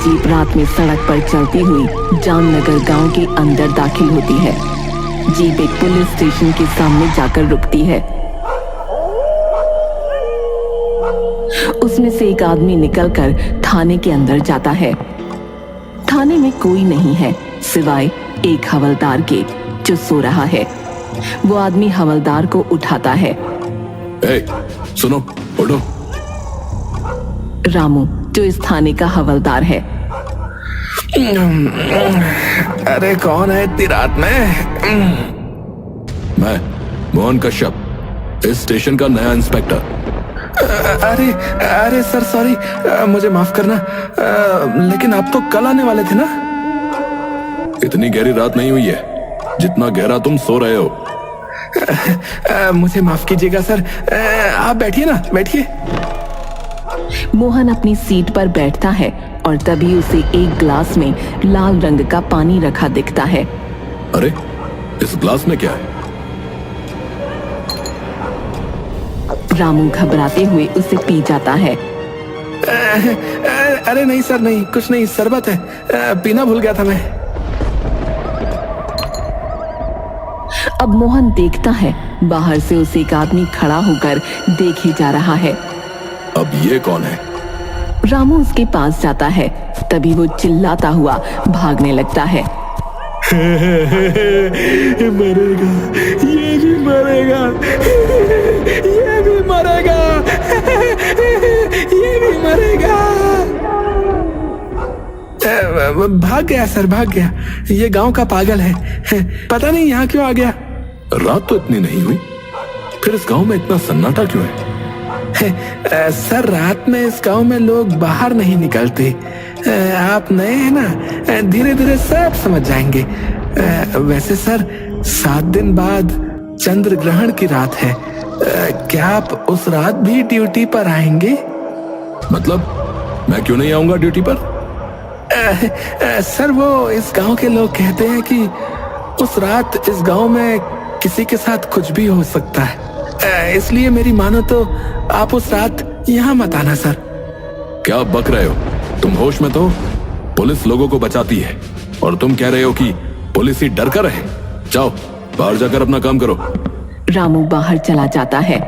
Jeep रात में सड़क पर चलती हुई जामनगर गांव के अंदर दाखिल होती है। जीप एक पुलिस स्टेशन के सामने जाकर रुकती है। उसमें से एक आदमी निकलकर थाने के अंदर जाता है। थाने में कोई नहीं है सिवाय एक हवलदार के, जो सो रहा है। वो आदमी हवलदार को उठाता है। सुनो, उठो। रामू, जो इस थाने का हवलदार है। अरे कौन है इतनी रात में? मैं मोहन कश्यप, इस स्टेशन का नया इंस्पेक्टर। अरे सर, सॉरी, मुझे माफ करना, लेकिन आप तो कल आने वाले थे ना? इतनी गहरी रात नहीं हुई है जितना गहरा तुम सो रहे हो। मुझे माफ कीजिएगा सर, आप बैठिए ना, बैठिए। मोहन अपनी सीट पर बैठता है और तभी उसे एक ग्लास में लाल रंग का पानी रखा दिखता है। अरे, इस ग्लास में क्या है? रामू घबराते हुए उसे पी जाता है। अरे नहीं सर, नहीं, कुछ नहीं, शरबत है, पीना भूल गया था मैं। अब मोहन देखता है बाहर से उसे एक आदमी खड़ा होकर देख ही जा रहा है। अब ये कौन है? रामू उसके पास जाता है, तभी वो चिल्लाता हुआ भागने लगता है। मरेगा, ये भी मरेगा, ये भी मरेगा, ये भी मरेगा। भाग गया सर, भाग गया। ये गांव का पागल है, पता नहीं यहाँ क्यों आ गया। रात तो इतनी नहीं हुई, फिर इस गांव में इतना सन्नाटा क्यों है? सर, रात में इस गांव में लोग बाहर नहीं निकलते। आप नए हैं ना, धीरे धीरे सब समझ जाएंगे। वैसे सर, 7 दिन बाद चंद्र ग्रहण की रात है। क्या आप उस रात भी ड्यूटी पर आएंगे? मतलब मैं क्यों नहीं आऊंगा ड्यूटी पर? सर, वो इस गांव के लोग कहते हैं कि उस रात इस गांव में किसी के साथ कुछ भी हो सकता है। इसलिए मेरी मानो तो आप उस रात यहाँ मत आना सर। क्या बक रहे हो? तुम होश में तो? पुलिस लोगों को बचाती है और तुम कह रहे हो कि पुलिस ही डर कर रहे। जाओ, बाहर जाकर अपना काम करो। रामू बाहर चला जाता है।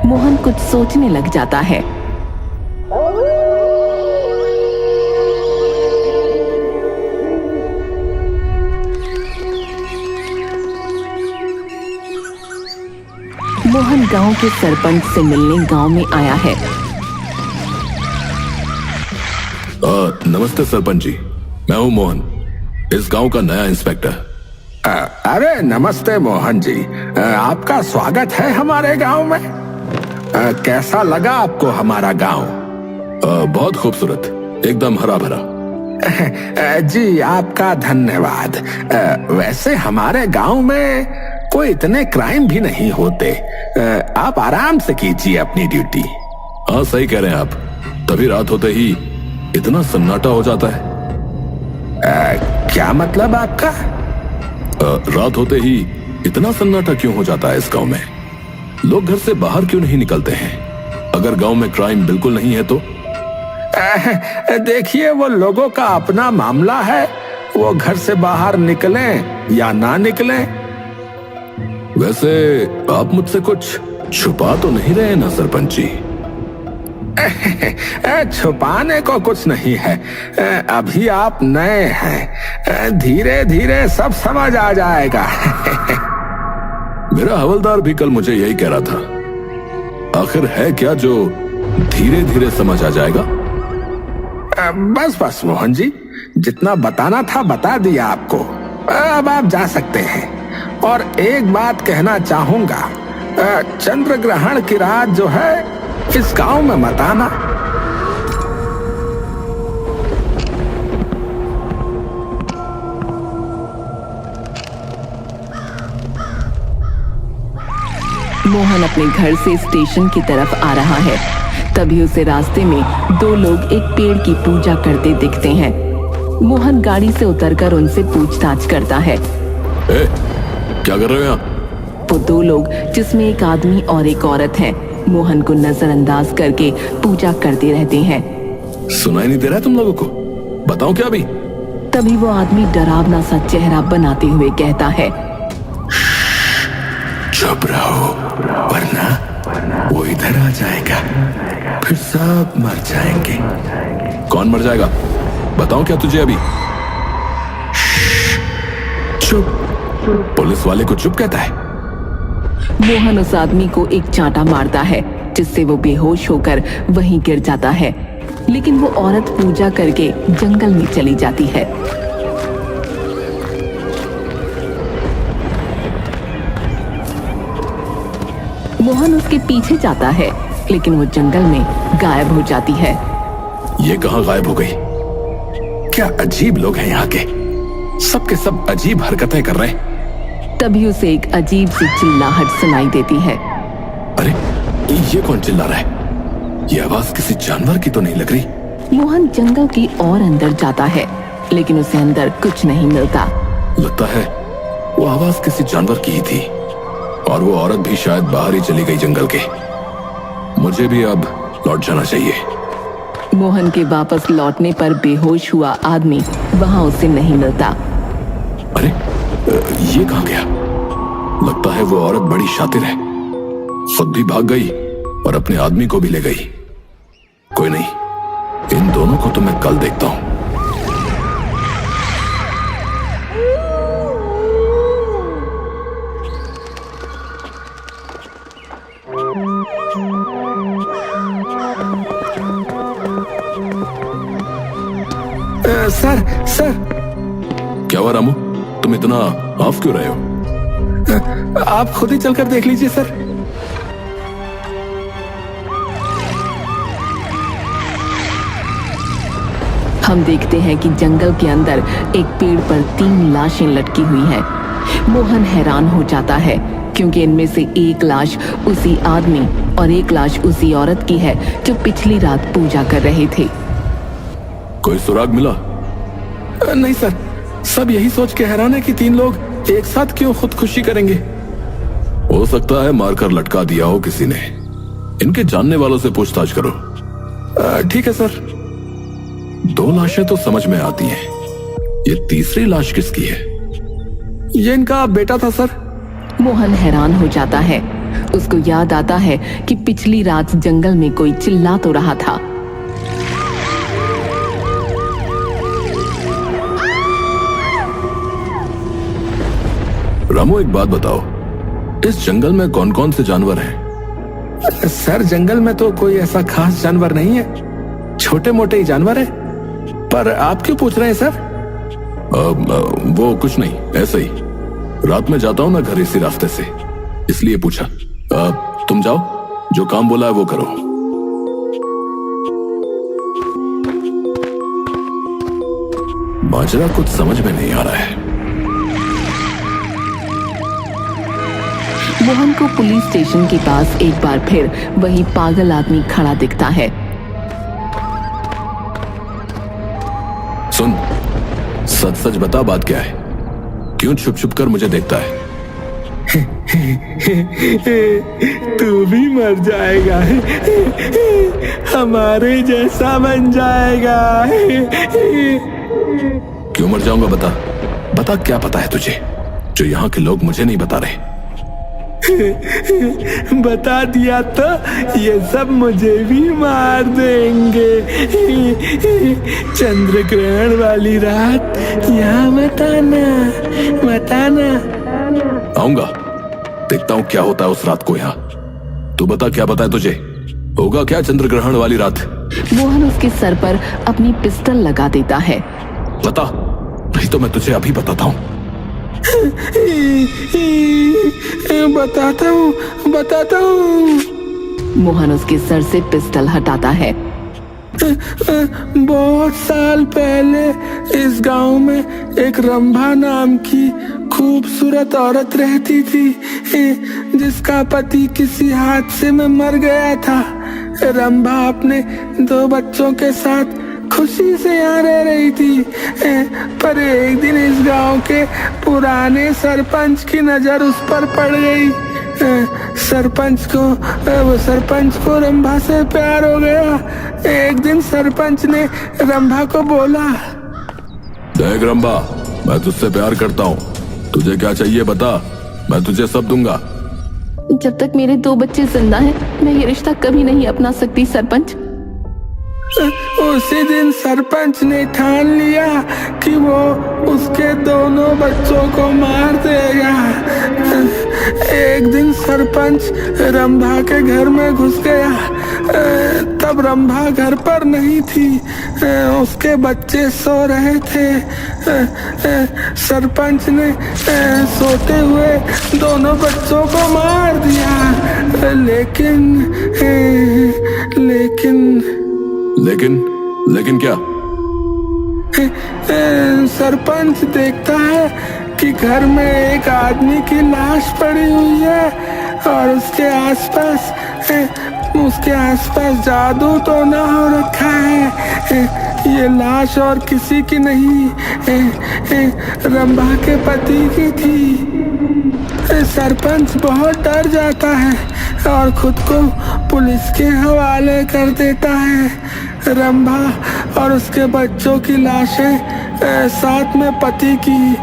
मोहन कुछ सोचने लग जाता है। मोहन गांव के सरपंच से मिलने गांव में आया है। नमस्ते सरपंच जी, मैं हूं मोहन, इस गांव का नया इंस्पेक्टर। अरे नमस्ते मोहन जी, आपका स्वागत है हमारे गांव में। कैसा लगा आपको हमारा गांव? बहुत खूबसूरत, एकदम हरा भरा। जी आपका धन्यवाद। वैसे हमारे गांव में कोई इतने क्राइम भी नहीं होते। आप आराम से कीजिए अपनी ड्यूटी। हाँ, सही कह रहे हैं आप, तभी रात होते ही इतना सन्नाटा हो जाता है। क्या मतलब आपका? रात होते ही इतना सन्नाटा क्यों हो जाता है इस गांव में? लोग घर से बाहर क्यों नहीं निकलते हैं? अगर गांव में क्राइम बिल्कुल नहीं है तो? देखिए, वो लोगों का अपना मामला है, वो घर से बाहर निकलें या ना निकलें। वैसे आप मुझसे कुछ छुपा तो नहीं रहे ना सरपंच जी? छुपाने को कुछ नहीं है, अभी आप नए हैं, धीरे धीरे सब समझ आ जाएगा। मेरा हवलदार भी कल मुझे यही कह रहा था। आखिर है क्या जो धीरे धीरे समझ आ जाएगा? बस बस मोहन जी, जितना बताना था बता दिया आपको, अब आप जा सकते हैं। और एक बात कहना चाहूंगा, चंद्र ग्रहण की रात जो है इस गांव में मत आना। मोहन अपने घर से स्टेशन की तरफ आ रहा है, तभी उसे रास्ते में 2 लोग एक पेड़ की पूजा करते दिखते हैं। मोहन गाड़ी से उतरकर उनसे पूछताछ करता है। क्या कर रहे हो यहाँ? वो 2 लोग, जिसमें एक आदमी और एक औरत है, मोहन को नजरअंदाज करके पूजा करते रहते हैं। सुनाई नहीं दे रहा तुम लोगों को? बताऊं क्या अभी? तभी वो आदमी डरावना सा चेहरा बनाते हुए कहता है, चुप रहो, वरना वो इधर आ जाएगा, फिर सब मर जाएंगे। कौन मर जाएगा? बताऊं क्या तुझे अभी? चुप। पुलिस वाले को चुप कहता है। मोहन उस आदमी को एक चांटा मारता है, जिससे वो बेहोश होकर वहीं गिर जाता है। लेकिन वो औरत पूजा करके जंगल में चली जाती है। मोहन उसके पीछे जाता है, लेकिन वो जंगल में गायब हो जाती है। ये कहाँ गायब हो गई? क्या अजीब लोग हैं यहाँ के, सबके सब अजीब हरकतें कर रहे हैं। तभी उसे एक अजीब सी चिल्लाहट सुनाई देती है। अरे ये कौन चिल्ला रहा है? ये आवाज किसी जानवर की तो नहीं लग रही। मोहन जंगल की और अंदर जाता है, लेकिन उसे अंदर कुछ नहीं मिलता। लगता है वो आवाज किसी जानवर की ही थी, और वो औरत भी शायद बाहर ही चली गई जंगल के। मुझे भी अब लौट जाना चाहिए। मोहन के वापस लौटने पर बेहोश हुआ आदमी वहां उसे नहीं मिलता। अरे ये कहाँ गया? लगता है वो औरत बड़ी शातिर है, खुद भी भाग गई और अपने आदमी को भी ले गई। कोई नहीं, इन दोनों को तो मैं कल देखता हूं। Sir sir. क्या हुआ रामू, तुम इतना ऑफ क्यों रहे हो? आप खुद ही चलकर देख लीजिए सर। हम देखते हैं कि जंगल के अंदर एक पेड़ पर 3 लाशें लटकी हुई हैं। मोहन हैरान हो जाता है, क्योंकि इनमें से एक लाश उसी आदमी और एक लाश उसी औरत की है जो पिछली रात पूजा कर रहे थे। कोई सुराग मिला? नहीं सर, सब यही सोच के हैरान है कि 3 लोग एक साथ क्यों खुदकुशी करेंगे। हो सकता है मारकर लटका दिया हो किसी ने। इनके जानने वालों से पूछताछ करो। ठीक है सर। 2 लाशें तो समझ में आती हैं, ये तीसरी लाश किसकी है? ये इनका बेटा था सर। मोहन हैरान हो जाता है। उसको याद आता है कि पिछली रात जंगल में कोई चिल्ला तो रहा था। रामू एक बात बताओ, इस जंगल में कौन कौन से जानवर हैं? सर जंगल में तो कोई ऐसा खास जानवर नहीं है, छोटे मोटे ही जानवर है। पर आप क्यों पूछ रहे हैं सर? वो कुछ नहीं, ऐसे ही। रात में जाता हूं ना घर इसी रास्ते से, इसलिए पूछा। तुम जाओ, जो काम बोला है वो करो। माजरा कुछ समझ में नहीं आ रहा है। मोहन को पुलिस स्टेशन के पास एक बार फिर वही पागल आदमी खड़ा दिखता है। सुन, सच सच बता, बात क्या है? क्यों छुप छुप कर मुझे देखता है? तू भी मर जाएगा, हमारे जैसा बन जाएगा। क्यों मर जाऊंगा? बता बता, क्या पता है तुझे जो यहाँ के लोग मुझे नहीं बता रहे? बता दिया तो ये सब मुझे भी मार देंगे। चंद्र ग्रहण वाली रात यहाँ मत आना। आऊंगा, देखता हूँ क्या होता है उस रात को यहाँ। तू बता, क्या पता है तुझे? होगा क्या चंद्र ग्रहण वाली रात? मोहन उसके सर पर अपनी पिस्टल लगा देता है। बता, नहीं तो मैं तुझे अभी बताता हूँ। बताता हूँ। मोहन उसके सर से पिस्टल हटाता है। बहुत साल पहले इस गांव में एक रंभा नाम की खूबसूरत औरत रहती थी, जिसका पति किसी हादसे में मर गया था। रंभा अपने 2 बच्चों के साथ खुशी से यहाँ रह रही थी, पर एक दिन इस गांव के पुराने सरपंच की नजर उस पर पड़ गई। सरपंच को रंभा से प्यार हो गया। एक दिन सरपंच ने रंभा को बोला, देख रंभा, मैं तुझसे प्यार करता हूँ, तुझे क्या चाहिए बता, मैं तुझे सब दूंगा। जब तक मेरे 2 बच्चे जिंदा हैं, मैं ये रिश्ता कभी नहीं अपना सकती सरपंच। उसी दिन सरपंच ने ठान लिया कि वो उसके दोनों बच्चों को मार देगा। एक दिन सरपंच रंभा के घर में घुस गया। तब रंभा घर पर नहीं थी, उसके बच्चे सो रहे थे। सरपंच ने सोते हुए दोनों बच्चों को मार दिया। लेकिन क्या? सरपंच देखता है कि घर में एक आदमी की लाश पड़ी हुई है और उसके आसपास जादू तो ना हो रखा है। ये लाश और किसी की नहीं, रंभा के पति की थी। सरपंच बहुत डर जाता है और खुद को पुलिस के हवाले कर देता है। रंभा और उसके बच्चों की लाशें साथ में पति की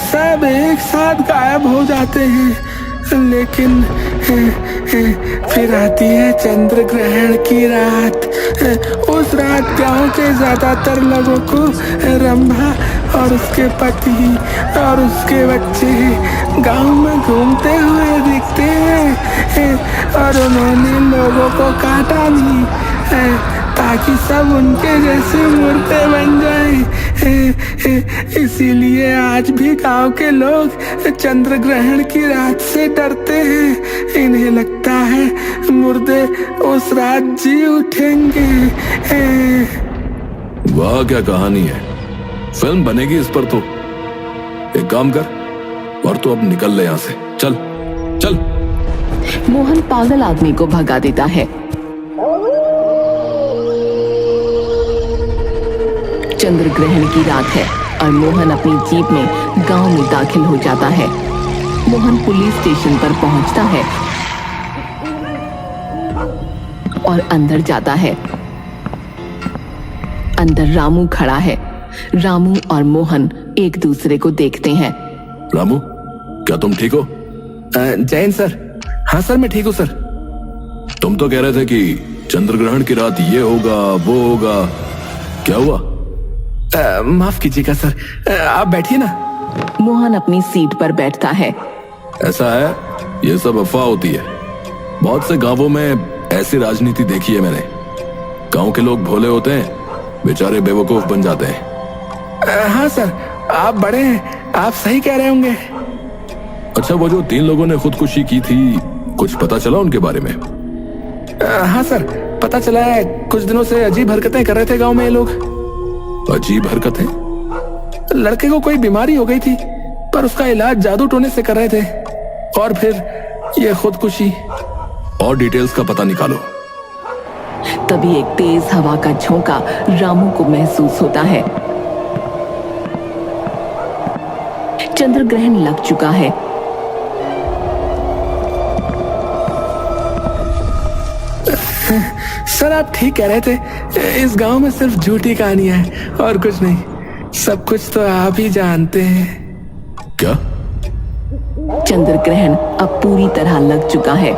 सब एक साथ गायब हो जाते हैं। लेकिन फिर आती है चंद्र ग्रहण की रात। उस रात गांव के ज्यादातर लोगों को रंभा और उसके पति और उसके बच्चे गांव में घूमते हुए दिखते हैं और उन्होंने लोगों को काटा नहीं ताकि सब उनके जैसे मुर्दे बन जाएं। इसीलिए आज भी गांव के लोग चंद्र ग्रहण की रात से डरते हैं। इन्हें लगता है मुर्दे उस रात जी उठेंगे। वाह, क्या कहानी है, फिल्म बनेगी इस पर तो। एक काम कर और तू अब निकल ले यहाँ से, चल चल। मोहन पागल आदमी को भगा देता है। चंद्र ग्रहण की रात है और मोहन अपनी जीप में गांव में दाखिल हो जाता है। मोहन पुलिस स्टेशन पर पहुंचता है और अंदर जाता है। अंदर रामू खड़ा है। रामू और मोहन एक दूसरे को देखते हैं। रामू, क्या तुम ठीक हो? जैन सर। हाँ सर, मैं ठीक हूँ सर। तुम तो कह रहे थे कि चंद्र ग्रहण की रात ये होगा वो होगा, क्या हुआ? माफ कीजिएगा सर, आप बैठिए ना। मोहन अपनी सीट पर बैठता है। ऐसा है, ये सब अफवाह होती है। बहुत से गांवों में ऐसी राजनीति देखी है मैंने। गांव के लोग भोले होते हैं, बेचारे बेवकूफ बन जाते हैं। हाँ सर, आप बड़े हैं, आप सही कह रहे होंगे। अच्छा, वो जो 3 लोगों ने खुदकुशी की थी, कुछ पता चला उनके बारे में? हाँ सर, पता चला है। कुछ दिनों से अजीब हरकतें कर रहे थे गांव में ये लोग। अजीब हरकतें? लड़के को कोई बीमारी हो गई थी, पर उसका इलाज जादू टोने से कर रहे थे, और फिर ये खुदकुशी। और डिटेल्स का पता निकालो। तभी एक तेज हवा का झोंका रामू को महसूस होता है। चंद्र ग्रहण लग चुका है। सर, आप ठीक कह रहे थे। इस गांव में सिर्फ झूठी कहानियां हैं और कुछ नहीं। सब कुछ तो आप ही जानते हैं। क्या? चंद्र ग्रहण अब पूरी तरह लग चुका है।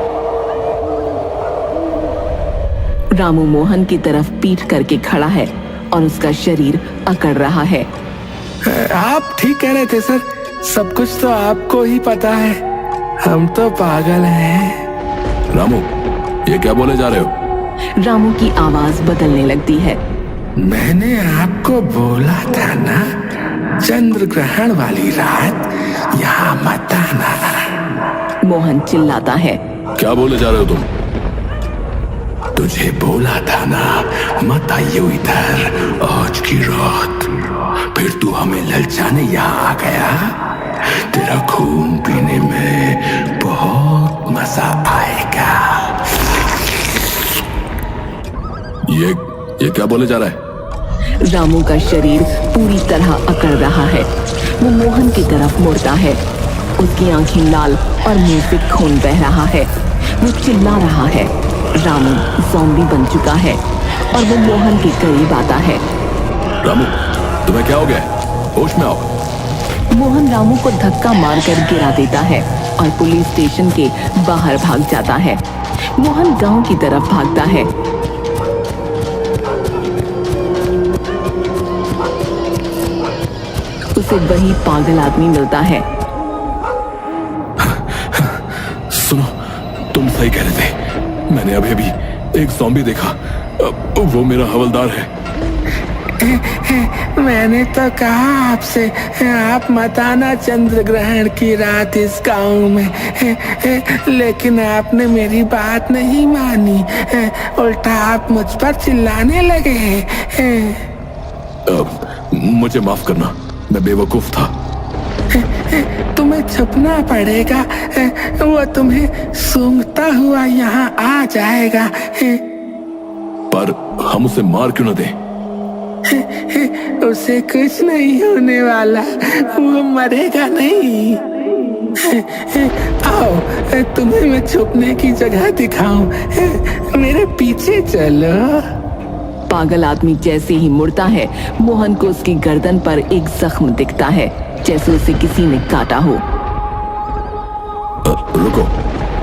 रामू मोहन की तरफ पीठ करके खड़ा है और उसका शरीर अकड़ रहा है। आप ठीक कह रहे थे सर, सब कुछ तो आपको ही पता है। हम तो पागल हैं। रामू, ये क्या बोले जा रहे हो? रामू की आवाज बदलने लगती है। मैंने आपको बोला था ना, चंद्र ग्रहण वाली रात यहाँ मत आना। मोहन चिल्लाता है। क्या बोले जा रहे हो तुम? तुझे बोला था ना, मत आइयो इधर आज की रात। फिर तू हमें ललचाने यहाँ आ गया। तेरा खून पीने में बहुत मजा आएगा। ये क्या बोले जा रहा है? रामू का शरीर पूरी तरह अकड़ रहा है। वो मोहन की तरफ मुड़ता है। उसकी आंखें लाल और मुंह से खून बह रहा है। वो चिल्ला रहा है। रामू ज़ॉम्बी बन चुका है और वो मोहन के करीब आता है। रामू, तुम्हें क्या हो गया है? होश में आओ। मोहन रामू को धक्का मारकर गिरा देता है और पुलिस स्टेशन के बाहर भाग जाता है। मोहन गांव की तरफ भागता है। उसे वही पागल आदमी मिलता है। सुनो, तुम सही कह रहे थे। मैंने अभी अभी एक ज़ॉम्बी देखा। वो मेरा हवलदार है। मैंने तो कहा आपसे, आप मत आना चंद्र ग्रहण की रात इस गांव में, लेकिन आपने मेरी बात नहीं मानी। उल्टा आप मुझ पर चिल्लाने लगे। मुझे माफ करना, मैं बेवकूफ था। तुम्हें छुपना पड़ेगा, वो तुम्हें सूंघता हुआ यहाँ आ जाएगा। पर हम उसे मार क्यों न दें? उसे कुछ नहीं होने वाला, वो मरेगा नहीं। आओ, तुम्हें मैं छुपने की जगह दिखाऊं, मेरे पीछे चलो। पागल आदमी जैसे ही मुड़ता है, मोहन को उसकी गर्दन पर एक जख्म दिखता है, जैसे उसे किसी ने काटा हो। रुको,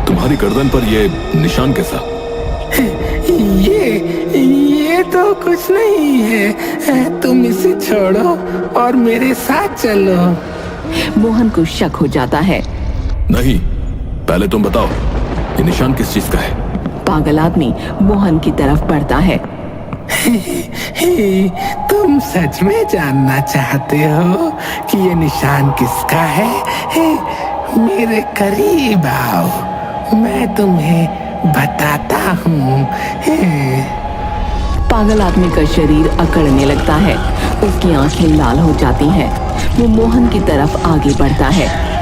तुम्हारी गर्दन पर ये निशान कैसा? ये तो कुछ नहीं है, तुम इसे छोड़ो और मेरे साथ चलो। मोहन को शक हो जाता है। नहीं, पहले तुम बताओ, ये निशान किस चीज का है? पागल आदमी मोहन की तरफ बढ़ता है। तुम सच में जानना चाहते हो कि ये निशान किसका है? मेरे करीब आओ, मैं तुम्हें बताता हूँ। पागल आदमी का शरीर अकड़ने लगता है, उसकी आंखें लाल हो जाती हैं। वो मोहन की तरफ आगे बढ़ता है।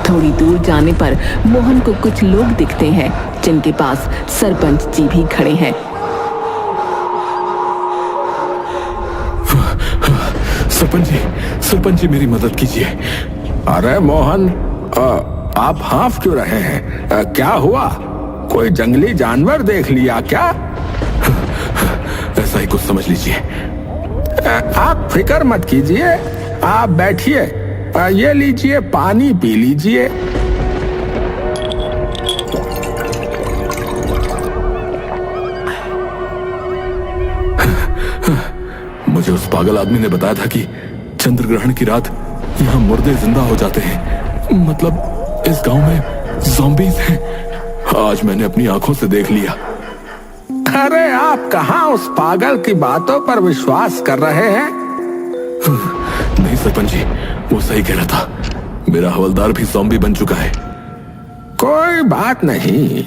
थोड़ी दूर जाने पर मोहन को कुछ लोग दिखते हैं, जिनके पास सरपंच जी भी खड़े हैं। सरपंच जी मेरी मदद कीजिए। अरे मोहन, आप हाँफ क्यों रहे हैं? क्या हुआ? कोई जंगली जानवर देख लिया क्या? ऐसा ही कुछ समझ लीजिए। आप फिक्र मत कीजिए, आप बैठिए, ये लीजिए, पानी पी लीजिए। मुझे उस पागल आदमी ने बताया था कि चंद्र ग्रहण की रात यहाँ मुर्दे जिंदा हो जाते हैं। मतलब इस गांव में ज़ॉम्बीज़ हैं। आज मैंने अपनी आंखों से देख लिया। अरे आप कहाँ उस पागल की बातों पर विश्वास कर रहे हैं? नहीं सरपंच जी, वो सही कह रहा था। मेरा हवलदार भी ज़ॉम्बी बन चुका है। कोई बात नहीं,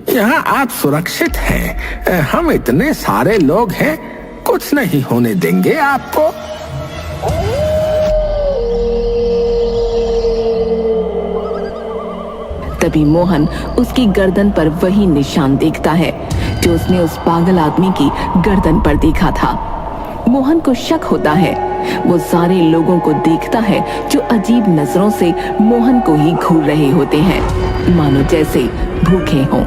यहाँ आप सुरक्षित हैं। हम इतने सारे लोग हैं, कुछ नहीं होने देंगे आपको। तभी मोहन उसकी गर्दन पर वही निशान देखता है जो उसने उस पागल आदमी की गर्दन पर देखा था। मोहन को शक होता है। वो सारे लोगों को देखता है जो अजीब नजरों से मोहन को ही घूर रहे होते हैं, मानो जैसे भूखे हों।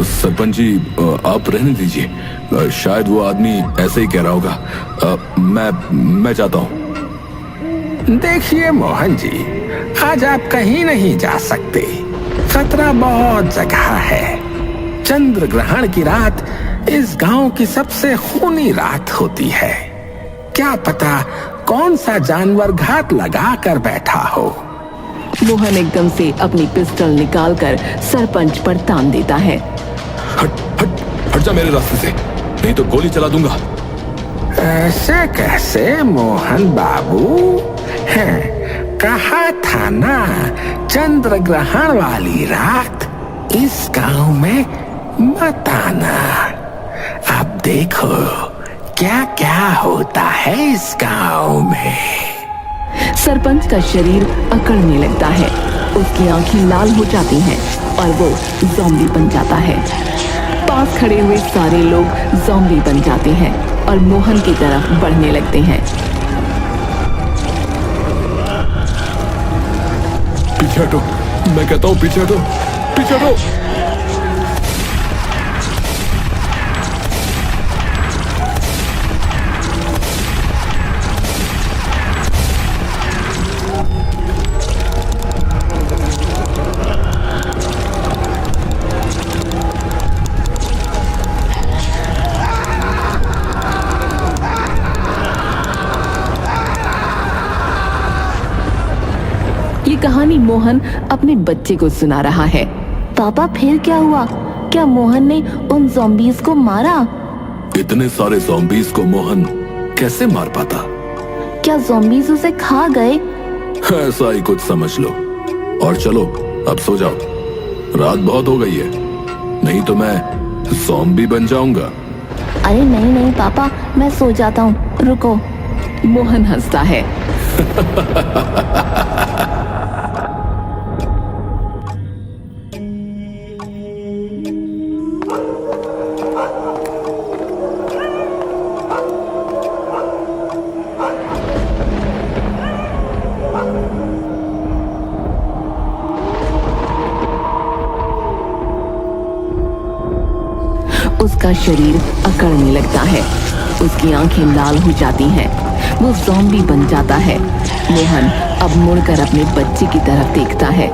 सरपंच जी, आप रहने दीजिए। शायद वो आदमी ऐसे ही कह रहा होगा। मैं जाता हूँ। देखिए मोहन जी, आज आप कहीं नहीं जा सकते। खतरा बहुत जगह है। चंद्र ग्रहण की रात इस गांव की सबसे खूनी रात होती है। क्या पता कौन सा जानवर घात लगा कर बैठा हो। मोहन एकदम से अपनी पिस्टल निकालकर सरपंच पर तान देता है। हट जा मेरे रास्ते से, नहीं तो गोली चला दूंगा। ऐसे कैसे मोहन बाबू? हैं, कहा था ना, चंद्र ग्रहण वाली रात इस गांव में मत आना। अब देखो क्या क्या होता है इस गांव में। सरपंच का शरीर अकड़ने लगता है, उसकी आंखें लाल हो जाती हैं और वो ज़ॉम्बी बन जाता है। पास खड़े हुए सारे लोग ज़ॉम्बी बन जाते हैं और मोहन की तरफ बढ़ने लगते हैं। पीछे हटो, मैं कहता हूँ पीछे हटो, पीछे हटो। ये कहानी मोहन अपने बच्चे को सुना रहा है। पापा फिर क्या हुआ? क्या मोहन ने उन ज़ॉम्बीज़ को मारा? इतने सारे ज़ॉम्बीज़ को मोहन कैसे मार पाता? क्या ज़ॉम्बीज़ उसे खा गए? ऐसा ही कुछ समझ लो। और चलो अब सो जाओ, रात बहुत हो गई है, नहीं तो मैं ज़ॉम्बी बन जाऊंगा। अरे नहीं नहीं पापा, मैं सो जाता हूँ, रुको। मोहन हंसता है। उसका शरीर अकड़ने लगता है, उसकी आंखें लाल हो जाती हैं, वो ज़ॉम्बी बन जाता है। मोहन अब मुड़कर अपने बच्चे की तरफ देखता है।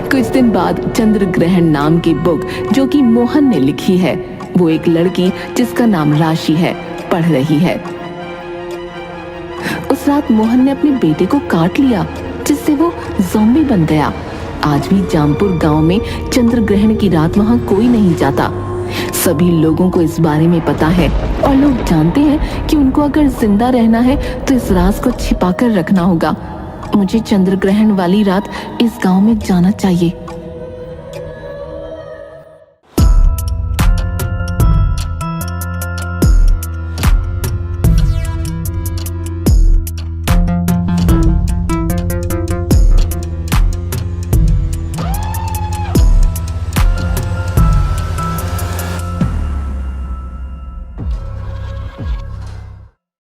कुछ दिन बाद चंद्र ग्रहण नाम की बुक जो कि मोहन ने लिखी है, वो एक लड़की जिसका नाम राशि है पढ़ रही है। उस रात मोहन ने अपने बेटे को काट लिया, जिससे वो ज़ॉम्बी बन गया। आज भी जामपुर गांव में चंद्र ग्रहण की रात वहां कोई नहीं जाता। सभी लोगों को इस बारे में पता है और लोग जानते हैं कि उनको अगर जिंदा रहना है तो इस राज को छिपाकर रखना होगा। मुझे चंद्र ग्रहण वाली रात इस गांव में जाना चाहिए।